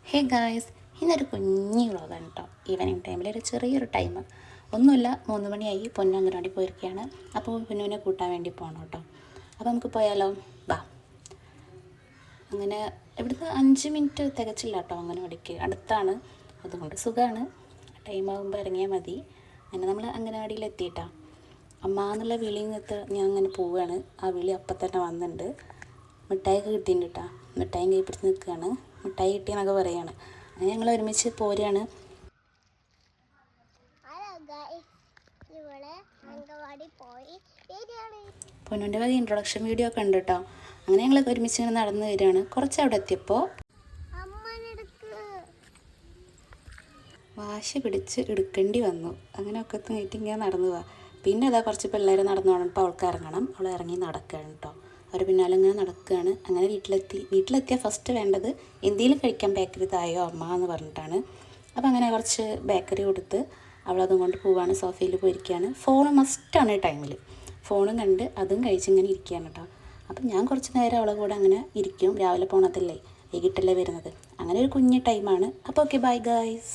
Hey guys, ഇന്നൊരു കുഞ്ഞു വ്ളോഗാണ് കേട്ടോ. ഈവനിങ് ടൈമിൽ ഒരു ചെറിയൊരു ടൈം ഒന്നുമില്ല. 3 മണിയായി. പൊന്നു അംഗനവാടി പോയിരിക്കുകയാണ്. അപ്പോൾ പൊന്നുവിനെ കൂട്ടാൻ വേണ്ടി പോകണം കേട്ടോ. അപ്പോൾ നമുക്ക് പോയാലോ? ബാ. അങ്ങനെ ഇവിടുന്ന് 5 മിനിറ്റ് തികച്ചില്ല കേട്ടോ. അംഗനവാടിക്ക് അടുത്താണ്, അതുകൊണ്ട് സുഖമാണ്. ടൈം ആകുമ്പോൾ ഇറങ്ങിയാൽ മതി. അങ്ങനെ നമ്മൾ അംഗനവാടിയിൽ എത്തിയിട്ടാ. അമ്മ എന്നുള്ള വിളിങ്ങത്ത് ഞാൻ അങ്ങനെ പോവുകയാണ്. ആ വിളി അപ്പം തന്നെ വന്നിട്ടുണ്ട്. മിഠായിയൊക്കെ കിട്ടിയിട്ടുണ്ട് കേട്ടോ. മിഠായി കൈ പിടിച്ച് നിൽക്കുകയാണ്. മിഠായി കിട്ടിയെന്നൊക്കെ പറയുകയാണ്. അങ്ങനെ ഞങ്ങൾ ഒരുമിച്ച് പോരുകയാണ്. പൊന്നുൻ്റെ വക ഇൻട്രൊഡക്ഷൻ വീഡിയോ ഒക്കെ ഉണ്ട് കേട്ടോ. അങ്ങനെ ഞങ്ങൾ ഒരുമിച്ച് ഇങ്ങനെ നടന്നു വരികയാണ്. കുറച്ച് അവിടെ എത്തിയപ്പോൾ വാശി പിടിച്ച് എടുക്കേണ്ടി വന്നു. അങ്ങനെ ഒക്കെ നീട്ടി ഇങ്ങനെ നടന്നു പോവാ. പിന്നെ അതാ കുറച്ച് പിള്ളേർ നടന്നു പോകണം. ഇപ്പോൾ അവൾക്ക് ഇറങ്ങണം. അവൾ ഇറങ്ങി നടക്കുകയാണ് കേട്ടോ. അവർ പിന്നാലെ ഇങ്ങനെ നടക്കുകയാണ്. അങ്ങനെ വീട്ടിലെത്തിയാൽ ഫസ്റ്റ് വേണ്ടത് എന്തെങ്കിലും കഴിക്കാൻ ബേക്കറി തായോ അമ്മ എന്ന് പറഞ്ഞിട്ടാണ്. അപ്പോൾ അങ്ങനെ കുറച്ച് ബേക്കറി കൊടുത്ത് അവളതും കൊണ്ട് പോവാണ്. സോഫയിൽ പോയിരിക്കുകയാണ്. ഫോൺ മസ്റ്റാണ് ഈ ടൈമിൽ. ഫോണും കണ്ട് അതും കഴിച്ചിങ്ങനെ ഇരിക്കുകയാണ് കേട്ടോ. അപ്പം ഞാൻ കുറച്ച് നേരം അവളെ കൂടെ അങ്ങനെ ഇരിക്കും. രാവിലെ പോണതല്ലേ, വൈകിട്ടല്ലേ വരുന്നത്. അങ്ങനെ ഒരു കുഞ്ഞ് ടൈമാണ്. അപ്പോൾ ഓക്കെ, ബൈ ഗൈസ്.